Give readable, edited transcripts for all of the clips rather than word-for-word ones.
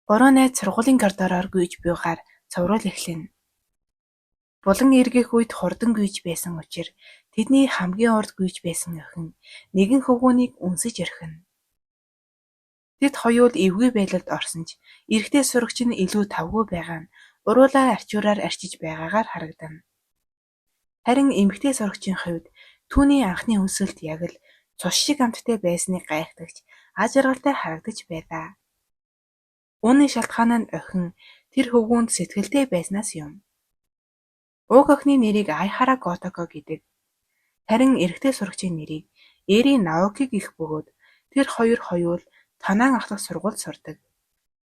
Гурван найз сургуулийн коридороор гүйж буйгаар цовруул эхлэнэ. Булан эргэх үед хурдан гүйж байсан учир тэдний хамгийн урд гүйж байсан охин нэгэн хөвгүүнийг үнсэж орхино. Тэд хоёул эвгүй байлалд орсон ч эрэгтэй сурагч нь илүү тавгүй байгаа нь уруулаа арчуураар арчиж байгаагаар харагдана. Харин эмэгтэй сурагчийн хувьд түүний анхны үнсэлт яг л цус шиг амттай байсныг гайхдагч аз жаргалтай харагдаж байлаа. Үүний шалтгаан нь охин тэр хөвгүүнд сэтгэлтэй байснаас юм. Уг охины нэрийг Айхара Готоко гэдэг. Харин эрэгтэй сурагчийн нэрийг Эри Наоки гэх бөгөөд тэр хоёр хоёул Танаан ах дахь сургуульд сурдаг.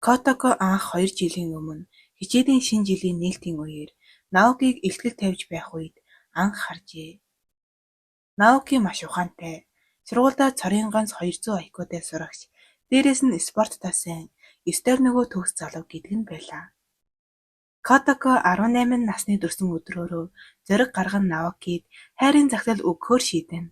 Готоко анх 2 жилийн өмнө хичээлийн шинэ жилийн нээлтийн үеэр Наокиг илтгэл тавьж байх үед анх харжээ. Наоки маш ухаантай. Сургуульдаа цорын ганц 200 IQ-тай сурагч. Дээрээс нь спорттоо сайн, ёстой нөгөө төгс залуу гэдэг нь байлаа. Готоко 18 насны төрсөн өдрөөрөө зориг гарган Наокиг хайрын загтал өгөхөөр шийдэв.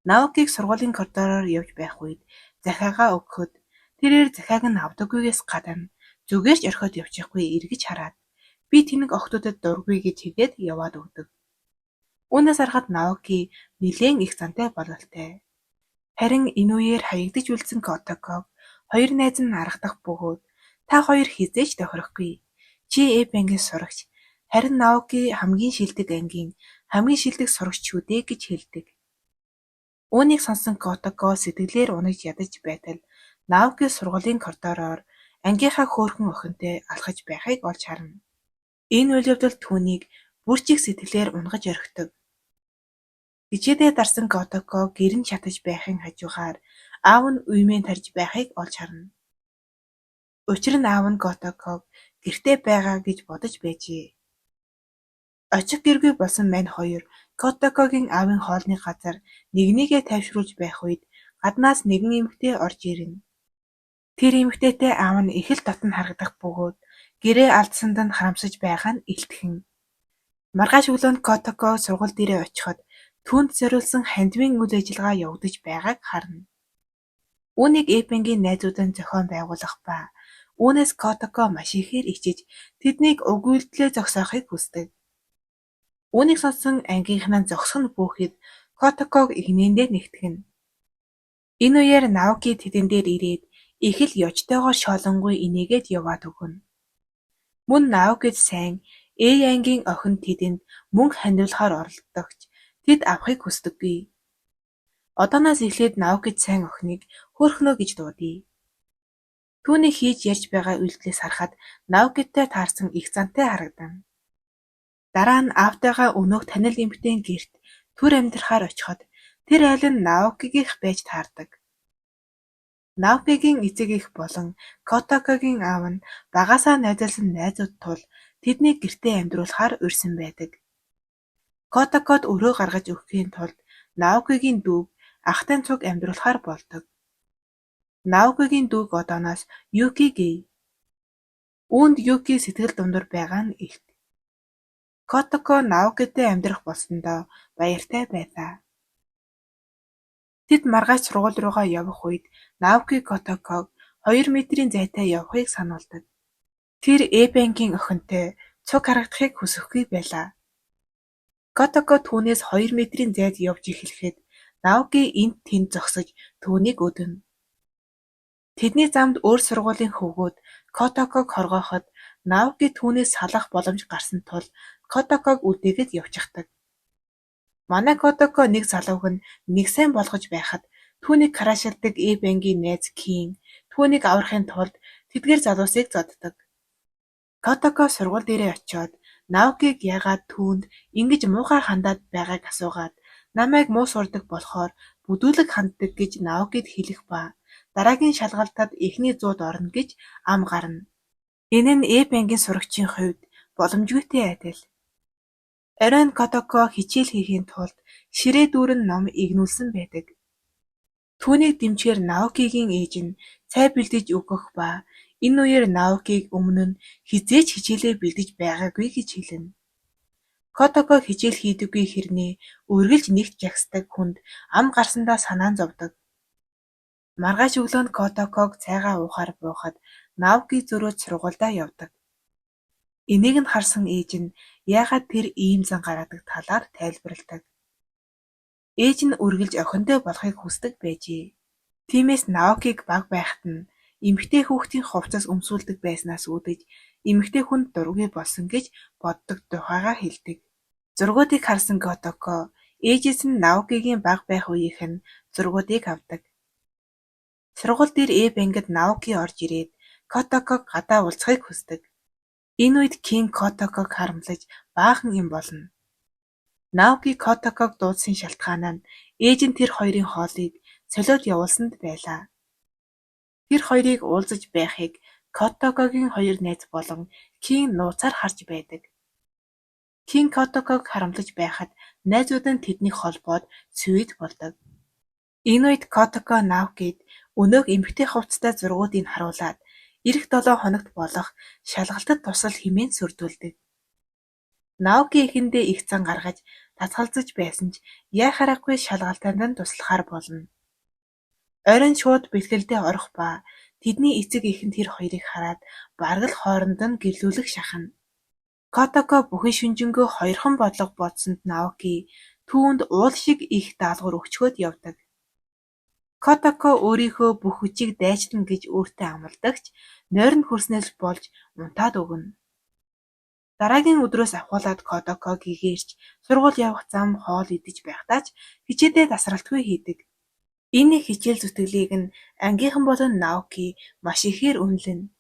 Наокиг сургуулийн коридороор явж байх үед захиагаа өгөхөд тэрээр захиаг нь авдаггүйгээс гадна зүгээр ч орхиод явчихгүй эргэж хараад би тэнэг охтуудад дургүй гэж хэлээд яваад өгдөг. Үүнээс харахад Наоки нэлээд их зантай бололтой. Харин энэ үеэр хаягдж үлдсэн Готоког хоёр найз нь аргадах бөгөөд та хоёр хизээж тохирохгүй. Чи бангийн сурагч. Харин Наоки хамгийн шилдэг ангийн хамгийн шилдэг сурагч шүү дээ гэж хэлдэг. Үүнийг сонсон Готоко сэтгэлээр унаж ядаж байтал Наоки сургуулийн коридороор ангийнхаа хөөрхөн охинтой алхаж байхыг олж харна. Энэ үйл явдал түүнийг бүр ч их сэтгэлээр унгаж орхидог. Хичээдээ дарсан Готоко гэрэн шатаж байхын хажуугаар аав нь уймэн тарж байхыг олж харна. Учир нь аав нь Готоког гэртээ байгаа гэж бодож байжээ. Очих гэргүй болсон мань хоёр Готокогийн аавын хоолны газар нэгнийгээ тайвшруулж байх үед гаднаас нэгэн эмэгтэй орж ирнэ. Тэр эмэгтэйтэй аав нь их л дотн харагдах бөгөөд гэрээ алдсанд нь харамсаж байгаа нь илтгэн. Маргааш өглөөнд Готоко сургууль дээрээ очиход түүнд зориулсан хандивын үйл ажиллагаа явагдаж байгааг харна. Үүнийг бангийн найзууд нь зохион байгуулах ба үүнээс Готоко маш ихээр ичиж тэднийг уг үйлдэлээ зогсоохыг хүсдэг. Үүнийг сонсон ангийнхнаа зогсох нь бүүхэд Готоког игнэндээ нэгтгэнэ. Энэ үеэр Наоки тэдэн дээр ирээд их л ёжтойгоор шоолонгүй инээгээд яваад өгнө. Мөн Наокид сайн ангийн охин тэдэнд мөнгө хандуулахаар оролддогч тэд авахыг хүсдэггүй. Одооноос эхлээд Наокид сайн охиныг хөөрхнөө гэж дуудъя. Түүний хийж ярьж байгаа үйлдэлээс харахад Наокидтай таарсан их зантай харагдана. Дараа нь аавтайгаа өнөөх танил эмэгтэйн гэрт түр амьдрахаар очиход тэр айл нь Наокигийнх байж таардаг. Наокигийн эцэг эх болон Готокогийн аав нь багаасаа найзалсан найзууд тул тэднийг гэртээ амьдруулахаар урьсан байдаг. Готокод өрөө гаргаж өгөхийн тулд Наокигийн дүүг ахтай цуг амьдруулахаар болдог. Наокигийн дүүг одооноос Юки гэв. Үүнд Юки сэтгэл дундуур байгаа нь илт. Готоко Наокитэй амьдрах болсондоо баяртай байлаа. Тэд маргааш сургууль руугаа явах үед Наоки Готоког 2 метрийн зайтай явахыг сануулдаг. Тэр бангийн охинтой цуг харагдахыг хүсэхгүй байлаа. Готоко түүнээс 2 метрийн зайд явж эхлэхэд Наоки энд тэнд зогсож түүнийг өдөнө. Тэдний замд өөр сургуулийн хөвгүүд Готоког хоргооход Наоки түүнээс салах боломж гарсан тул Готоког үлдээгээд явчихдаг. Манай Готоко нэг залууг нь нэг сайн болгож байхад түүнийг хараашилдаг бангийн найз Кин түүнийг аврахын тулд тэдгээр залуусыг зоддог. Готоко сургууль дээрээ очиод Наокиг яагаад түүнд ингэж муухай хандаад байгааг асуугаад намайг муу сурдаг болохоор бүдүүлэг ханддаг гэж Наокид хэлэх ба дараагийн шалгалтад эхний 100-д орно гэж ам гарна. Энэ нь бангийн сурагчийн хувьд боломжгүйтэй адил. Оройн Готоко хичээл хийхийн тулд ширээ дүүрэн ном игнүүлсэн байдаг. Түүнийг дэмжихээр Наокигийн ээж нь цай бэлдэж өгөх ба энэ үеэр Наокиг өмнө нь хизээч хичээлээ бэлдэж байгаагүй гэж хэлнэ. Готоко хичээл хийдэггүй хэрнээ үргэлж нэгт жагсдаг хүнд ам гарсандаа санаа нь зовдог. Маргааш өглөөнд Готоког цайгаа уухаар буухад Наоки зөрөөд сургуульдаа явдаг. Энийг нь харсан ээж нь яагаад тэр ийм зан гаргадаг талаар тайлбарладаг. Ээж нь үргэлж охиндоо болохыг хүсдэг байжээ. Тиймээс Наокиг баг байхад нь эмэгтэй хүүхдийн хувцас өмсүүлдэг байснаас үүдэж эмэгтэй хүнд дургүй болсон гэж боддог тухайгаа хэлдэг. Зургуудыг харсан Котоко ээжээс нь Наокигийн баг байх үеийнх нь зургуудыг авдаг. Сургууль дээр ангид Наоки орж ирээд Котоког гадаа уулзахыг хүсдэг. Энэ үед Кин Котоког харамлаж баахан юм болно. Наоки Котоког дуудсан шалтгаан нь ээж нь тэр хоёрын хоолыг солиод явуулсанд байлаа. Тэр хоёрыг уулзаж байхыг Котокогийн хоёр найз болон Кин нууцаар харж байдаг. Кин Котоког харамлаж байхад найзууд нь тэднийг холбоод сүйд болдог. Энэ үед Котоко Наокид өнөөх эмэгтэй хувцастай зургуудыг харуулад эх 7 хоногт болох шалгалтад тусал хэмээн сүрдүүлдэг. Наоки эхэндээ их зан гаргаж татгалзаж байсан ч яахаараагүй шалгалтанд нь туслахаар болно. Оройн шууд бэлгэлдээ орох ба тэдний эцэг эхэн тэр хоёрыг хараад бараг л хооронд нь гэрлүүлэх шахна. Котоко бүхэн шүнжэнгөө хоёрхан бодлого бодсонд Наоки түүнд уул шиг их даалгавар өгчхөөд явдаг. Котоко өөрийнхөө бүх хүчийг дайчлана гэж өөртөө амладагч нойрон хүрснээс болж унтаад өгнө. Дараагийн өдрөөс авахуулаад Котоко гэгээрч сургууль явах зам хоол идэж байхдаа ч хичээдээ тасралтгүй хийдэг. Энэ хичээл зүтгэлийг нь ангийнхан болон Наоки маш ихээр үнэлнэ.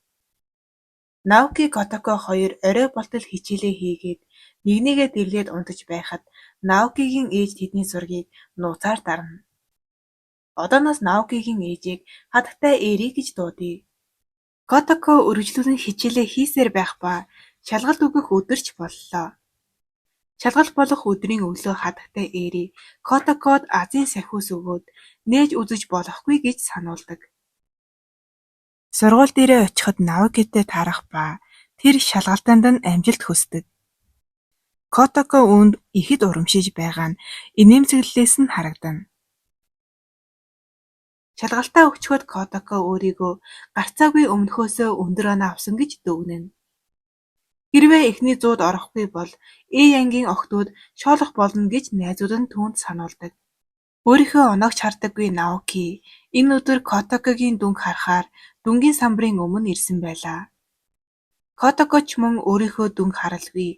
Наоки Котоко хоёр орой болтол хичээлээ хийгээд нэгнийгээ дэрлээд унтаж байхад Наокигийн ээж тэдний зургийг нууцаар дарна. Одооноос Наокигийн ээжийг хатагтай Эри гэж дуудъя. Котоко үргэлжлүүлэн хичээлээ хийсээр байх ба шалгалт өгөх өдөр ч боллоо. Шалгалт болох өдрийн өглөө хатагтай Эри Котокод азийн сахиус өгөөд нээж үзэж болохгүй гэж сануулдаг. Сургууль дээрээ очиход Наокитэй таарах ба тэр шалгалтанд нь амжилт хүсдэг. Котоко үүнд ихэд урамшиж байгаа нь инээмсэглэлээс нь харагдана. Шалгалтаа өгчхөд Котоко өөрийгөө гарцаагүй өмнөхөөсөө өндөр оноо авсан гэж дүгнэнэ. Хэрвээ эхний 100-д орохгүй бол ангийн охтууд шоолох болно гэж найзууд нь түүнд сануулдаг. Өөрийнхөө оноогч хардаггүй Наоки энэ өдөр Котокогийн дүнг харахаар дүнгийн самбарын өмнө ирсэн байлаа. Котоко ч мөн өөрийнхөө дүнг харалгүй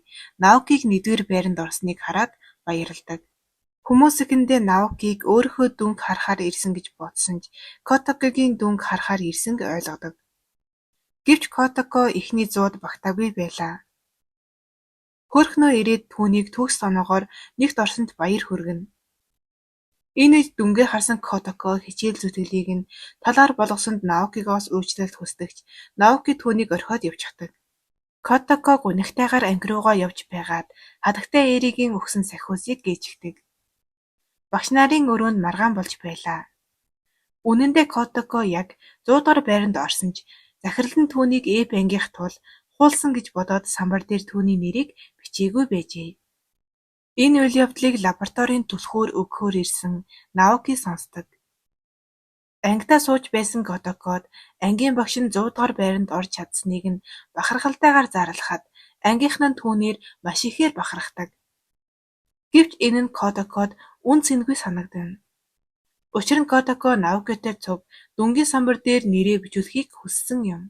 Наокиг 1-р байранд орсныг хараад баярлдаг. Хүмүүс ихэндээ Наокиг өөрийнхөө дүнг харахаар ирсэн гэж бодсон ч Котокогийн дүнг харахаар ирсэнг ойлгодог. Гэвч Котоко эхний 100-д багтаагүй байлаа. Хөөрхнөө ирээд түүнийг төгс оноогоор нэгт орсонд баяр хүргэнэ. Энэ үед дүнгээ харсан Котоко хичээл зүтгэлийг нь талаар болгосонд Наокигоос уучлалт хүсдэгч Наоки түүнийг орхиод явчихдаг. Котоко гунигтайгаар анги руугаа явж байгаад хатагтай Эригийн өгсөн сахиусыг гээжигдэг. Багш нарын өрөөнд маргаан болж байлаа. Үнэн дээр Котоко яг 100 дугаар байранд орсон ч захирал нь түүнийг ангийнх тул хуулсан гэж бодоод самбар дээр түүний нэрийг бичээгүй байжээ. Энэ үйл явдлыг лабораторийн түлхүүр өгөхөөр ирсэн Наоки сонсдог. Ангидаа сууж байсан Котокод ангийн багш нь 100 дугаар байранд орж чадсныг нь бахархалтайгаар зарлахад ангийнх нь түүнээр маш ихээр бахархдаг. Гэвч энэ нь Котокод үн цэнгүй санагдана. Учир нь Котоко Наокитой цуг дүнгийн самбар дээр нэрээ бичүүлэхийг хүссэн юм.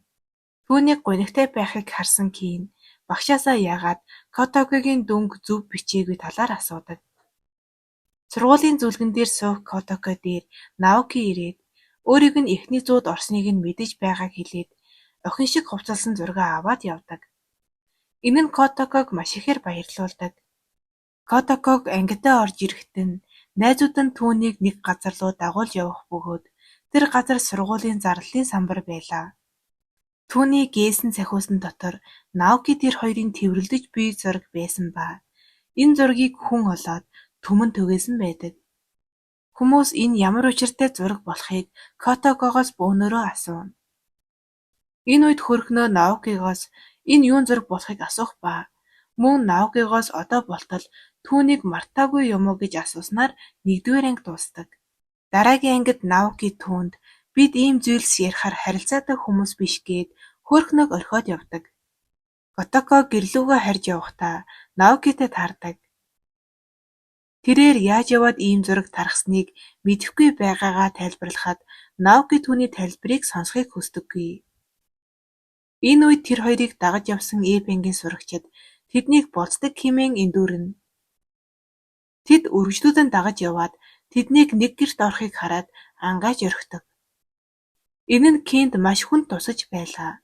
Түүний гунигтай байхыг харсан Кин багшаасаа яагаад Котокогийн дүнг зөв бичээгүй талаар асуудаг. Сургуулийн зүлгэн дээр суух Котоко дээр Наоки ирээд өөрийг нь эхний 100-д орсныг нь мэдэж байгааг хэлээд охин шиг хувцалсан зургаа аваад явдаг. Энэ нь Котоког маш ихээр баярлуулдаг. Котоког ангидаа орж ирэхэд нь найзууд нь түүнийг нэг газар руу дагуулж явах бөгөөд тэр газар сургуулийн зарлалын самбар байлаа. Түүний гээсэн сахиусан дотор Наоки тэр хоёрын тэврэлдэж буй зураг байсан ба энэ зургийг хүн олоод түмэн түгээсэн байдаг. Хүмүүс энэ ямар учиртай зураг болохыг Котокогоос бөөнөрөө асууна. Энэ үед хөрхнөө Наокигоос энэ юун зураг болохыг асуух ба мөн Наокигоос одоо болтол түүнийг мартаагүй юм уу гэж асууснаар 1-р анги дуусдаг. Дараагийн ангид Наоки түүнд бид ийм зүйлс ярихаар харилцаатай хүмүүс биш гээд хөөрхнөг орхиод явдаг. Котоко гэрлүүгөө харж явахдаа Наокитэй таардаг. Тэрээр яаж яваад ийм зураг тархсныг мэдэхгүй байгаагаа тайлбарлахад Наоки түүний тайлбарыг сонсохыг хүсдэггүй. Энэ үед тэр хоёрыг дагаж явсан Эбенгийн сурагчид тэднийг болцдог хэмээн эндүүрнэ. Тэд үргэлжлүүлэн дагаж яваад тэднийг нэг гэрт орохыг хараад ангааж орхидог. Энэ нь Кент маш хүнд тусаж байлаа.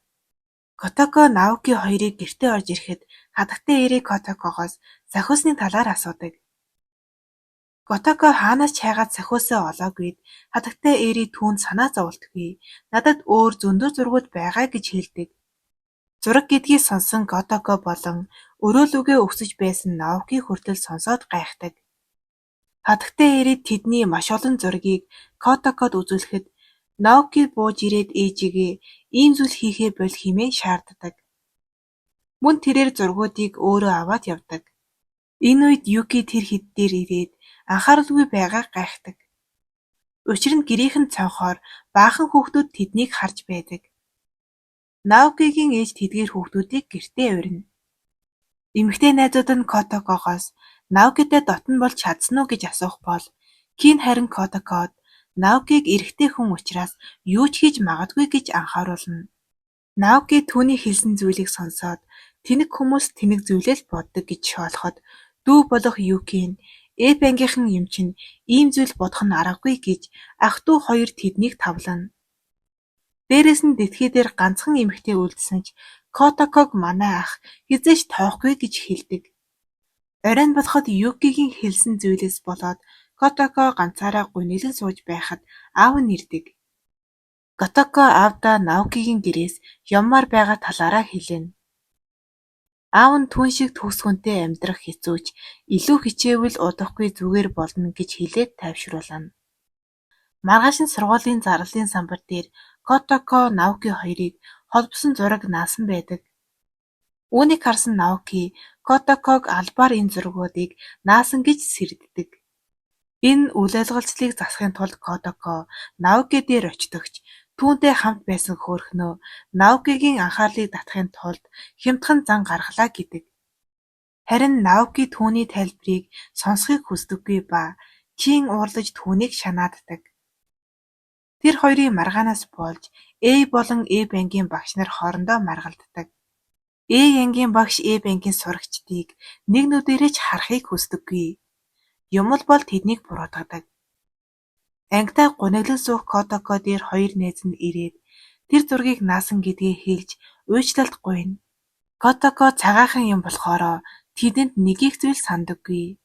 Котоко Наоки хоёрыг гэртээ орж ирэхэд хатагтай эрийг Котокогоос сахиусны талаар асуудаг. Котоко хаанаас ч хайгаад сахиусаа олоогүйд хатагтай эри түүнд санаа зовлтгүй. Надад өөр зөндөө зургууд байгаа гэж хэлдэг. Зураг гэдгийг сонсон Котоко болон өрөөлүгөө өксөж байсан Наоки хүртэл сонсоод гайхдаг. Хатагтай эри тэдний маш олон зургийг Котокод үзүүлэхэд Наоки бууж ирээд ээжигээ ийм зүйл хийхээ боль хэмээн шаарддаг. Мөн тэрээр зургуудыг өөрөө аваад явдаг. Энэ үед Юки тэр хэд дээр ирээд анхааралгүй байгааг гайхдаг. Учир нь гэрийнхэн цонхоор баахан хүүхдүүд тэднийг харж байдаг. Наокигийн ээж тэдгээр хүүхдүүдийг гэртээ урина. Эмэгтэй найзууд нь Котокогоос Наокитай дотн болж чадсан уу гэж асуух бол Кин харин Котокод Наокиг эрэгтэй хүн учраас юу ч хийж магадгүй гэж анхааруулна. Наоки түүний хэлсэн зүйлийг сонсоод тэнэг хүмүүс тэнэг зүйлээ л боддог гэж шоолоход дүү болох Юки нь Эбангийнхан юм чинь ийм зүйл бодох нь аргагүй гэж ах дүү хоёр тэднийг тавлана. Дээрээс нь детхий дээр ганцхан эмэгтэй үлдсэн ч Котоког манай ах хизээч тоохгүй гэж хэлдэг. Оройн болоход Юкигийн хэлсэн зүйлээс болоод Котоко ганцаараа гуниглан сууж байхад аав нь ирдэг. Котоко аавдаа Наокигийн гэрээс явмаар байгаа талаараа хэлнэ. Аав нь түүн шиг төгс хүнтэй амьдрах хэцүүч илүү хичээвэл удахгүй зүгээр болно гэж хэлээд тайвшруулна. Маргааш нь сургуулийн зарлалын самбар дээр Котоко Наоки хоёрыг холбосон зураг наасан байдаг. Үүнийг харсан Наоки Котоког албаар энэ зургуудыг наасан гэж сэрддэг. Энэ үл ойлголцлыг засахын тулд Котоко Наоки дээр очдогч түүнтэй хамт байсан хөөрхнөө Наокигийн анхаарлыг татахын тулд хямдхан зан гаргалаа гэдэг. Харин Наоки түүний тайлбарыг сонсохыг хүсдэггүй ба Кин уурлаж түүнийг шанааддаг. Тэр хоёрын маргаанаас болж Эй болон Эбангийн багш нар хоорондоо маргалддаг. Эй ангийн багш Эбангийн сурагчдыг нэг нүдээрээ ч харахыг хүсдэггүй. Юм бол тэднийг буруутгадаг. Ангитай гуниглан суух Котоко дээр хоёр найз нь ирээд тэр зургийг наасан гэдгийг хэлж уучлалт гуйна. Котоко цагаахан юм болохоро тэдэнд нэг их зүйл сандаггүй.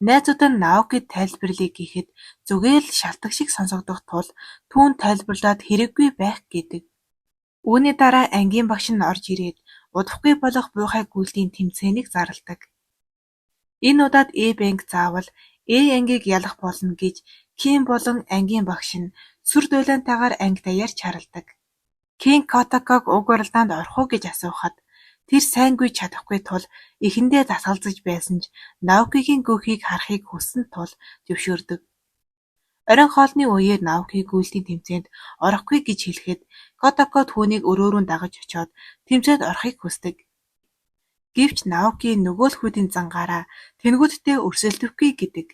Найзууд нь Наокид тайлбарлыг гэхэд зүгээр л шалтак шиг сонсогдох тул түүнд тайлбарлаад хэрэггүй байх гэдэг. Үүний дараа ангийн багш нь орж ирээд удахгүй болох буйхай гүйлтийн тэмцээнийг зарладаг. Энэ удаад Эбанг заавал Эй ангийг ялах болно гэж Кин болон ангийн багш нь сүр дуйлаантайгаар анги даяар чарладаг. Кин Котоког уг уралдаанд орох уу гэж асуухад тэр сайн гүйж чадахгүй тул эхэндээ дасгалзаж байсан ч Наокигийн гөөхийг харахыг хүссэн тул зөвшөөрдөг. Оройн хоолны үеэр Наоки гүйлтийн тэмцээнд орохгүй гэж хэлэхэд Котоко түүнийг өрөөрөө дагаж очоод тэмцээнд орохыг хүсдэг. Гэвч Наоки нөгөө л хүдийн зангаараа тэнгүүдтэй өрсөлдөхгүй гэдэг.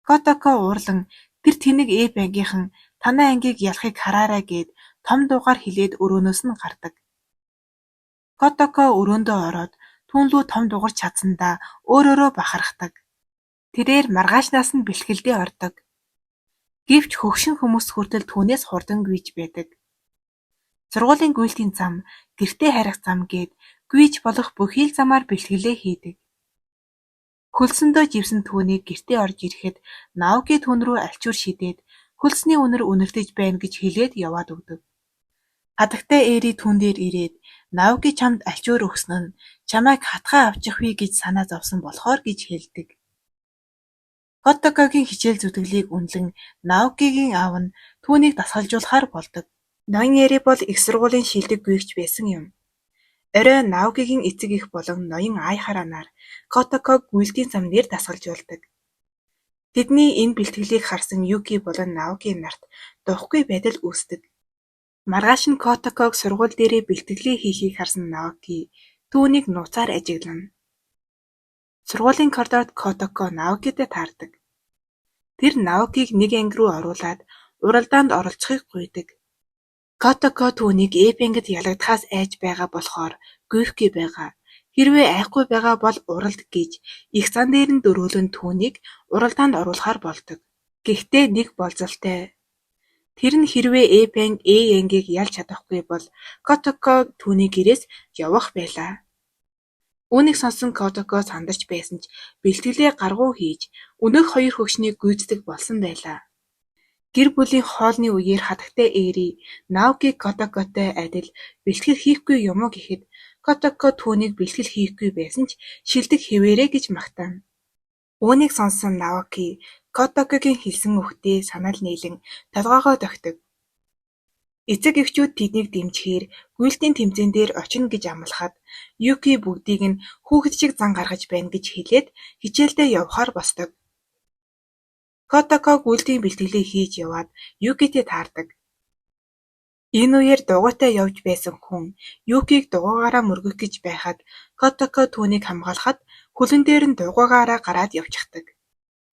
Котоко уурлан тэр тэнэг Эбангийнхан танай ангийг ялахыг хараарай гэд том дуугаар хэлээд өрөөнөөс нь гардаг. Котоко өрөөндөө ороод түүн лүү том дугарч чадсандаа өөрөөрөө бахархдаг. Тэрээр маргаашнаас нь бэлтгэлдээ ордог. Гэвч хөгшин хүмүүс хүртэл түүнээс хурдан гүйж байдаг. Сургуулийн гүйлтийн зам, гэртээ харих зам гээд гүйж болох бүхий л замаар бэлтгэлээ хийдэг. Хөлсөндөө живсэн түүнийг гэртээ орж ирэхэд Наоки түүн рүү альчуур шидээд хөлсний үнэр үнэртэж байна гэж хэлээд яваад өгдөг. Хатагтай эри түүн дээр ирээд Наоки чамд альчуур өгсөн нь чамайг хатгаа авчих вэ гэж санаа зовсон болохоор гэж хэлдэг. Котокогийн хичээл зүтгэлийг үнэлэн Наокигийн аав нь түүнийг дасгалжуулахаар болдог. Ноён эри бол их сургуулийн шилдэг гүйгч байсан юм. Орой Наокигийн эцэг эх болон ноён ай хараанаар Котоког гүйлтийн зам дээр дасгалжуулдаг. Тэдний энэ бэлтгэлийг харсан Юки болон Наоки нарт дуухгүй байдал үүсдэг. Маргааш нь Котоког сургууль дээрээ бэлтгэлээ хийхийг харсан Наоки түүнийг нууцаар ажиглана. Сургуулийн коридорт Котоко Наокитэй таардаг. Тэр Наокиг нэг анги руу оруулаад уралдаанд оролцохыг гуйдаг. Котоко түүнийг Эпингд ялагдахаас айж байгаа болохоор гүйхгүй байгаа. Хэрвээ айхгүй байгаа бол уралд гэж их зан дээр нь дөрөөлөн түүнийг уралдаанд оруулахаар болдог. Гэхдээ нэг болзолтой. Тэр нь хэрвээ Эпинг Янгийг ялж чадахгүй бол Котоко түүний гэрээс явах байлаа. Үүнийг сонсон Котоко сандарч байсан ч бэлтгэлээ гаргуу хийж өнөөх хоёр хөгшнийг гүйцэтгэх болсон байлаа. Гэр бүлийн хоолны үеэр хатагтай Эри Наоки Котокотой адил бэлтгэл хийхгүй юм уу гэхэд Котоко түүнийг бэлтгэл хийхгүй байсан ч шилдэг хэвээрээ гэж магтана. Үүнийг сонссон Наоки Котокогийн хэлсэн үгтээ санал нийлэн толгоогоо дохидог. Эцэг эхчүүд тэднийг дэмжихээр гүйлтийн тэмцээн дээр очино гэж амлахад Юки бүгдийг нь хүүхэд шиг зан гаргаж байна гэж хэлээд хичээлдээ явахаар босдог. Котоко гүйлтийн бэлтгэлээ хийж яваад Юкитэй таардаг. Энэ үеэр дугуйтай явж байсан хүн Юкиг дугуйгаараа мөргөх гэж байхад Котоко түүнийг хамгаалахад хөлөн дээр нь дугуйгаараа гараад явчихдаг.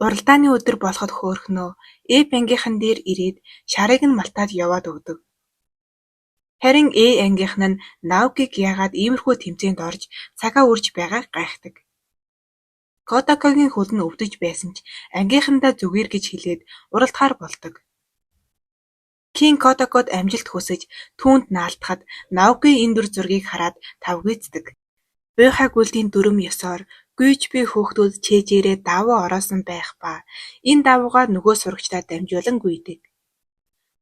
Уралдааны өдөр болоход хөөрхнөө Ангийнхан дээр ирээд шарыг нь малтаад яваад өгдөг. Харин ангийнхан нь Наокиг яагаад иймэрхүү тэмцээнд орж цагаа үрж байгааг гайхдаг. Котокогийн хөл нь өвдөж байсан ч ангийнхандаа зүгээр гэж хэлээд уралдахаар болдог. Кин Котокод амжилт хүсэж түүнд наалтахад Наоки энэ дүр зургийг хараад тавгийцдэг. Буйхаа гүйлтийн дүрм ёсоор гүйж би хүүхдүүд чэжээрээ давуу ороосон байх ба энэ давуугаар нөгөө сурагчдаа дамжуулан гүйдэг.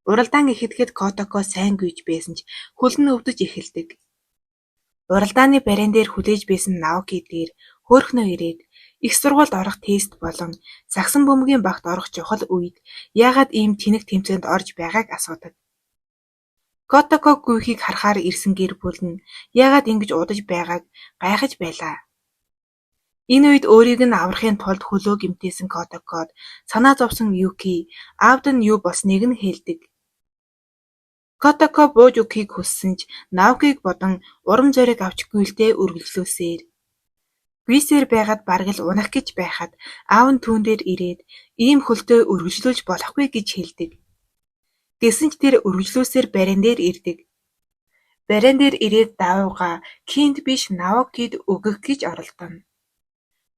Уралдаан ихэдгээд Котоко сайн гүйж байсан ч хөл нь өвдөж эхэлдэг. Уралдааны бариан дээр хүлээж байсан Наоки дээр хөөрхнөө ирээд их сургуульд орох тест болон сагсан бөмбөгийн багт орох чухал үед яагаад ийм тэнэг тэмцээнд орж байгааг асуудаг. Котоко гүйхийг харахаар ирсэн гэр бүл нь яагаад ингэж удаж байгааг гайхаж байлаа. Энэ үед өөрийг нь аврахын тулд хөлөө гэмтээсэн Котокод санаа зовсон Юки аавд нь юу болсныг нь хэлдэг. Котоко бууж өгөхийг хүссэн ч Наокиг бодон урам зориг авч гүйлдээ үргэлжлүүлсээр. Гүйсээр байгаад бараг л унах гэж байхад аав нь түүн дээр ирээд ийм хөлтөө үргэлжлүүлж болохгүй гэж хэлдэг. Гэсэн ч тэр үргэлжлүүлсээр бариан дээр ирдэг. Бариан дээр ирээд даавууга Кинд биш Наокид өгөх гэж оролдоно.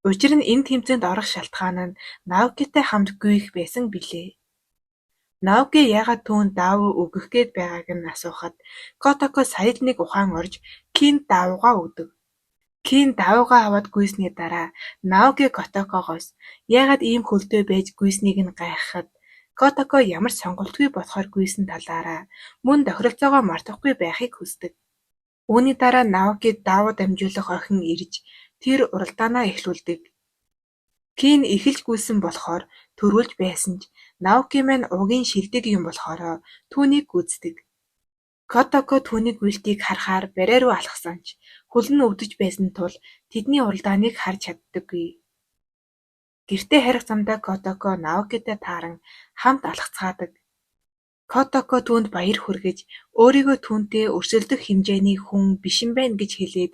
Учир нь энэ тэмцээнд орох шалтгаан нь Наокитай хамт гүйх байсан билээ. Наоки яагаад түүнд даавуу өгөх гээд байгааг нь асуухад Котоко сая л нэг ухаан орж Кинд даавуугаа өгдөг. Кинд даавуугаа аваад гүйсний дараа Наоки Котокогоос яагаад ийм хөлтөө байж гүйснийг нь гайхахад Котоко ямар сонголтгүй болохоор гүйсэн талаараа мөн тохиролцоогоо мартахгүй байхыг хүсдэг. Үүний дараа Наоки даавуу дамжуулах охин ирж тэр уралдаанаа эхлүүлдэг. Кин эхэлж гүйсэн болохоор төрүүлж байсан ч Наоки маань угийн шилдэг юм болохоор түүнийг гүйцэдэг. Котоко түүний гүйлтийг харахаар барай руу алхсан ч хөл нь өвдөж байсан тул тэдний уралдааныг харж чаддаггүй. Гэртээ харих замдаа Котоко Наокитай тааран хамт алхацгаадаг. Котоко түүнд баяр хүргэж өөрийгөө түүнтэй өрсөлдөх хэмжээний хүн биш юм байна гэж хэлээд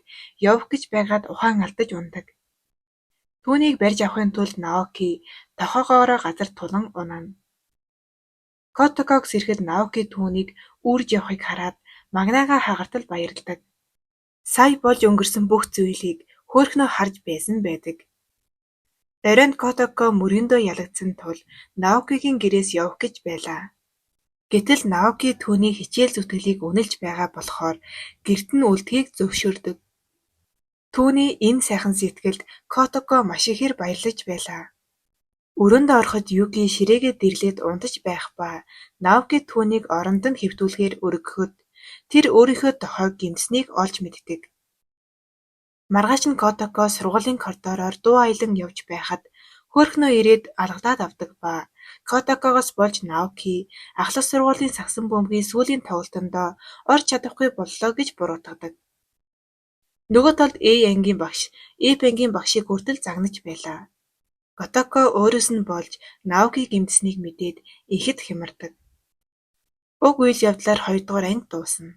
явах гэж байгаад ухаан алдаж ундаг. Түүнийг барьж авахын тулд Наоки тохоогоороо газар тулан унана. Котоког сэрэхэд Наоки түүнийг үрж явахыг хараад магнаагаа хагартал баярладаг. Сая болж өнгөрсөн бүх зүйлийг хөөрхнөө харж байсан байдаг. Оройн Котоко мөрөндөө ялагдсан тул Наокигийн гэрээс явах гэж байлаа. Гэтэл Наоки түүний хичээл зүтгэлийг үнэлж байгаа болохоор гэрт нь үлдхийг зөвшөөрдөг. Түүний энэ сайхан сэтгэлд Котоко маш ихээр баярлаж байлаа. Өрөөнд ороход Юки ширээгээ дэрлээд унтаж байх ба Наоки түүнийг оронд нь хэвтүүлэхээр өргөхөд тэр өөрийнхөө дохойг гэмтсэнийг олж мэддэг. Маргааш нь Котоко сургуулийн коридороор дуу аялан явж байхад хөөрхнөө ирээд алгадаад авдаг ба Котокогоос болж Наоки ахлах сургуулийн сагсан бөмбөгийн сүүлийн тоглолтондоо орж чадахгүй боллоо гэж буруутгадаг. Нөгөө талд ангийн багш ангийн багшийг хүртэл загнаж байлаа. Котоко өөрөөс нь болж Наоки гэмтсэнийг мэдээд ихэд хямардаг. Уг үйл явдлаар хоёрдугаар анги дуусна.